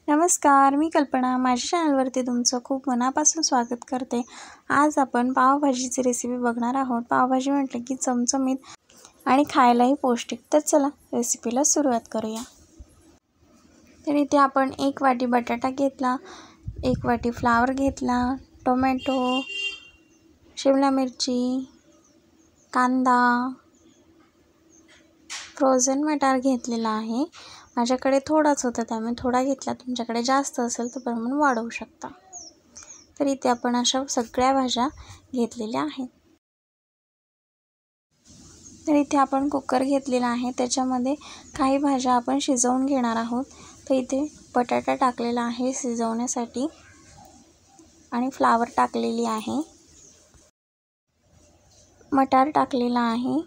नमस्कार, मी कल्पना. माझ्या चॅनलवरती तुमचं खूप मनापासून स्वागत करते. आज आपण पावभाजीची रेसिपी बघणार आहोत. पावभाजी म्हटलं की चमचमीत आणि खायलाही पौष्टिक. तर चला रेसिपीला सुरुवात करूया. तर इथे आपण 1 वाटी बटाटा घेतला, 1 वाटी फ्लावर घेतला, टोमॅटो, शिमला मिरची, कांदा, फ्रोझन मटार घेतलेला आहे. माझ्याकडे थोडाच होता त्यामुळे थोडा घेतला. तुमच्याकडे जास्त असेल तर प्रमाण वाढवू शकता. तर इथे आपण अशा सगळ्या भाज्या घेतलेल्या आहेत. तर इथे आपण कुकर घेतलेला आहे. त्याच्यामध्ये काही भाज्या आपण शिजवून घेणार आहोत. तर इथे बटाटा टाकलेला आहे शिजवण्यासाठी आणि फ्लावर टाकलेली आहे, मटार टाकलेला आहे.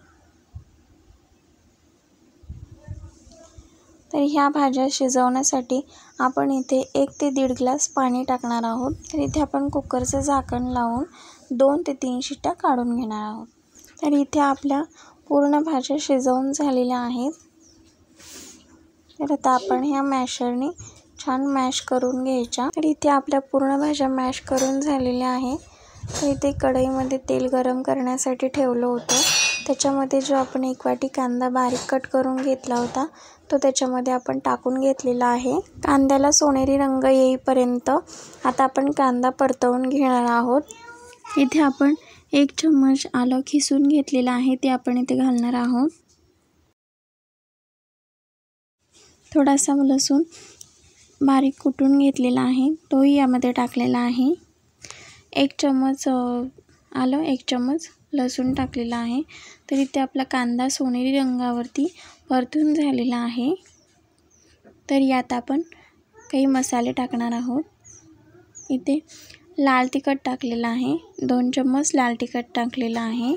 तर ह्या भाज्या शिजवण्यासाठी आपण इथे 1 ते 1.5 ग्लास पाणी टाकणार आहोत. तर इथे आपण कुकरचं झाकण लावून 2 ते 3 शिट्ट्या काढून घेणार आहोत. तर इथे आपल्या पूर्ण भाज्या शिजवून झालेल्या आहेत. तर आता आपण ह्या मॅशरने छान मॅश करून घ्यायच्या. तर इथे आपल्या पूर्ण भाज्या मॅश करून झालेल्या आहेत. तर इथे कढईमध्ये तेल गरम करण्यासाठी ठेवलं होतं. त्याच्यामध्ये जो आपण 1 वाटी कांदा बारीक कट करून घेतला होता तो त्याच्यामध्ये आपण टाकून घेतलेला आहे. कांद्याला सोनेरी रंग येईपर्यंत आता आपण कांदा परतवून घेणार आहोत. इथे आपण 1 चम्मच आलं खिसून घेतलेलं आहे, ते आपण इथे घालणार आहोत. थोडासा लसूण बारीक कुटून घेतलेला आहे तोही यामध्ये टाकलेला आहे. 1 चम्मच आलं, 1 चम्मच लसूण टाकलेला आहे. तर इथे आपला कांदा सोनेरी रंगावरती परतून झालेला आहे. तर यात आपण काही मसाले टाकणार आहोत. इथे लाल तिखट टाकलेलं आहे, 2 चम्मच लाल तिखट टाकलेलं आहे.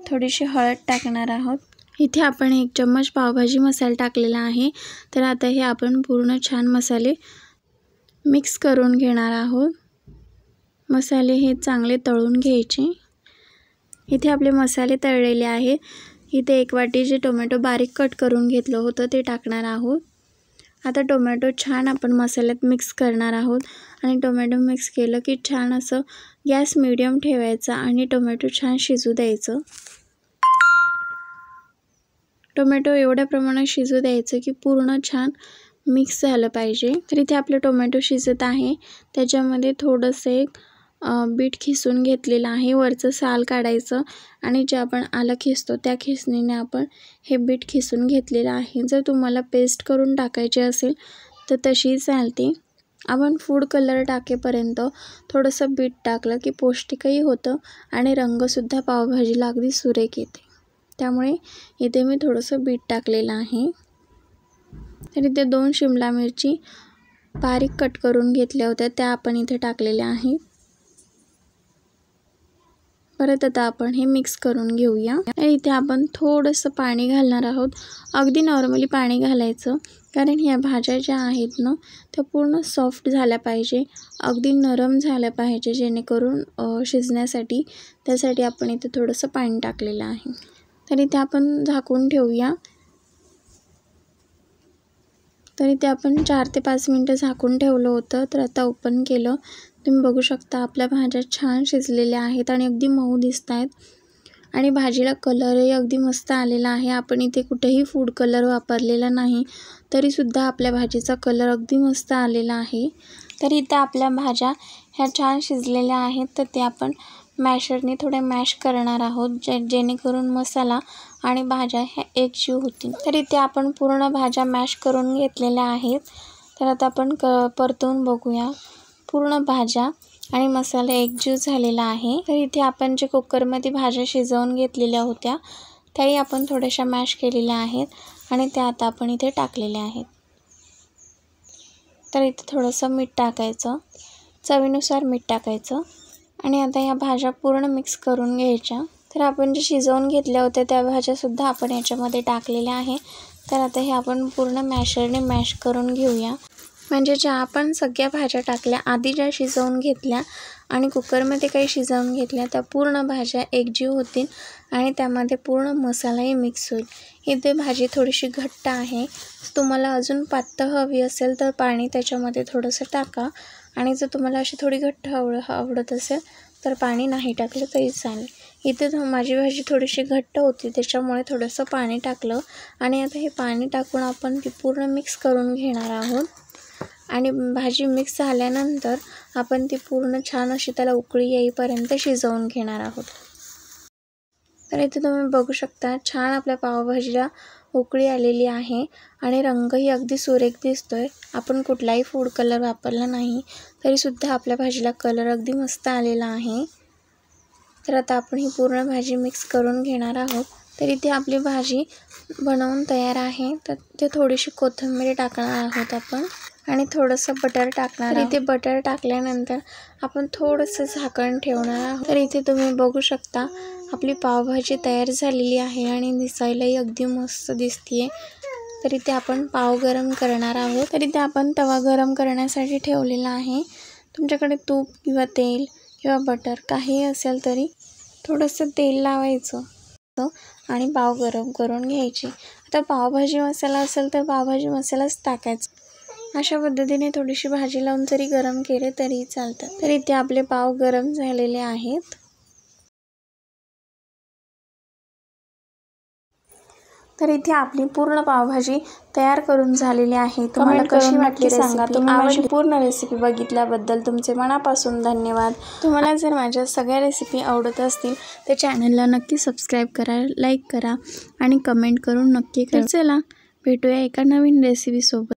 थोडीशी हळद टाकणार आहोत. इथे आपण 1 चम्मच पावभाजी मसाला टाकलेला आहे. तर आता हे आपण पूर्ण छान मसाले मिक्स करून घेणार आहोत. मसाले हे चांगले तळून घ्यायचे. इथे आपले मसाले तळलेले आहे. इथे 1 वाटी जे टोमॅटो बारीक कट करून घेतलं होतं ते टाकणार आहोत. आता टोमॅटो छान आपण मसाल्यात मिक्स करणार आहोत आणि टोमॅटो मिक्स केलं की छान असं गॅस मीडियम ठेवायचा आणि टोमॅटो छान शिजू द्यायचं. टोमॅटो एवढ्या प्रमाणात शिजू द्यायचं की पूर्ण छान मिक्स झालं पाहिजे. तर इथे आपलं टोमॅटो शिजत आहे. त्याच्यामध्ये थोडंसं एक बीट खिसून घेतलेलं आहे. वरचं साल काढायचं आणि जे आपण आलं खिसतो त्या खिसणीने आपण हे बीट खिसून घेतलेलं आहे. जर तुम्हाला पेस्ट करून टाकायची असेल तर तशी चालते. आपण फूड कलर टाकेपर्यंत थोडंसं बीट टाकलं की पौष्टिकही होतं आणि रंगसुद्धा पावभाजीला अगदी सुरेख येते. त्यामुळे इथे मी थोडंसं बीट टाकलेलं आहे. तर इथे 2 शिमला मिरची बारीक कट करून घेतल्या होत्या त्या आपण इथे टाकलेल्या आहेत. परत आता आपण हे मिक्स करून घेऊया. इथे आपण थोडंसं पाणी घालणार आहोत. अगदी नॉर्मली पाणी घालायचं कारण ह्या भाज्या ज्या आहेत ना त्या पूर्ण सॉफ्ट झाल्या पाहिजे, अगदी नरम झाल्या पाहिजे जेणेकरून शिजण्यासाठी. त्यासाठी आपण इथे थोडंसं पाणी टाकलेलं आहे. तर इथे आपण झाकून ठेवूया. तर इथे आपण 4 ते 5 मिनटं झाकून ठेवलं होतं. तर आता ओपन केलं. तुम्ही बघू शकता आपल्या भाज्या छान शिजलेल्या आहेत आणि अगदी मऊ दिसत आहेत आणि भाजीला कलरही अगदी मस्त आलेला आहे. आपण इथे कुठेही फूड कलर वापरलेला नाही तरीसुद्धा आपल्या भाजीचा कलर अगदी मस्त आलेला आहे. तर इथं आपल्या भाज्या ह्या छान शिजलेल्या आहेत. तर ते आपण मॅशरने थोडे मॅश करणार आहोत जेणेकरून मसाला आणि भाज्या ह्या एकजीव होतील. तर इथे आपण पूर्ण भाज्या मॅश करून घेतलेल्या आहेत. तर आता आपण परतवून बघूया. पूर्ण भाज्या आणि मसाला एकजीव झालेला आहे. तर इथे आपण जे कुकरमध्ये भाज्या शिजवून घेतलेल्या होत्या त्याही आपण थोड्याशा मॅश केलेल्या आहेत आणि त्या आता आपण इथे टाकलेल्या आहेत. तर इथे थोडंसं मीठ टाकायचं, चवीनुसार मीठ टाकायचं आणि आता ह्या भाज्या पूर्ण मिक्स करून घ्यायच्या. तर आपण जे शिजवून घेतल्या होत्या त्या भाज्यासुद्धा आपण याच्यामध्ये टाकलेल्या आहे. तर आता हे आपण पूर्ण मॅशरने मॅश करून घेऊया. म्हणजे ज्या आपण सगळ्या भाज्या टाकल्या आधी ज्या शिजवून घेतल्या आणि कुकरमध्ये काही शिजवून घेतल्या त्या पूर्ण भाज्या एकजीव होतील आणि त्यामध्ये पूर्ण मसालाही मिक्स होईल. इथे भाजी थोडीशी घट्ट आहे, तुम्हाला अजून पातळ हवी असेल तर पाणी त्याच्यामध्ये थोडंसं टाका आणि जर तुम्हाला अशी थोडी घट्ट आवडत असेल तर पाणी नाही टाकलं तरी चालेल. इथे माझी भाजी थोडीशी घट्ट होती त्याच्यामुळे थोडंसं पाणी टाकलं आणि आता हे पाणी टाकून आपण ती पूर्ण मिक्स करून घेणार आहोत. आणि भाजी मिक्स झाल्यानंतर आपण ती पूर्ण छान अशी त्याला उकळी येईपर्यंत शिजवून घेणार आहोत. तर इथे तुम्ही बघू शकता छान आपल्या पावभाजीला उकळी आलेली आहे आणि रंगही अगदी सुरेख दिसतोय. आपण कुठलाही फूड कलर वापरला नाही तरीसुद्धा आपल्या भाजीला कलर अगदी मस्त आलेला आहे. तर आता आपण ही पूर्ण भाजी मिक्स करून घेणार आहोत. तर इथे आपली भाजी बनवून तयार आहे. तर ते थोडीशी कोथिंबीर टाकणार आहोत आपण आणि थोडंसं बटर टाकणार आहोत. इथे बटर टाकल्यानंतर आपण थोडंसं झाकण ठेवणार आहोत. तर इथे तुम्ही बघू शकता आपली पावभाजी तयार झालेली आहे आणि दिसायलाही अगदी मस्त दिसतीये. तर इथे आपण पाव गरम करणार आहोत. तर इथे आपण तवा गरम करण्यासाठी ठेवलेला आहे. तुमच्याकडे तूप किंवा तेल किंवा बटर काही असेल तरी थोडंसं तेल लावायचं आणि पाव गरम करून घ्यायची. आता पावभाजी मसाला असेल तर पावभाजी मसालाच टाकायचा. अशा पद्धतीने थोडीशी भाजी लावून जरी गरम केले तरी चालतात. तर इथे आपले पाव गरम झालेले आहेत. तर इथे आपली पूर्ण पावभाजी तयार करून झालेली आहे. तुम्हाला कशी वाटली सांगा. तुम्ही माझी पूर्ण रेसिपी बघितल्याबद्दल तुमचे मनापासून धन्यवाद. तुम्हाला जर माझ्या सगळ्या रेसिपी आवडत असतील तर चॅनलला नक्की सबस्क्राईब करा, लाईक करा आणि कमेंट करून नक्की करा. चला भेटूया एका नवीन रेसिपीसोबत.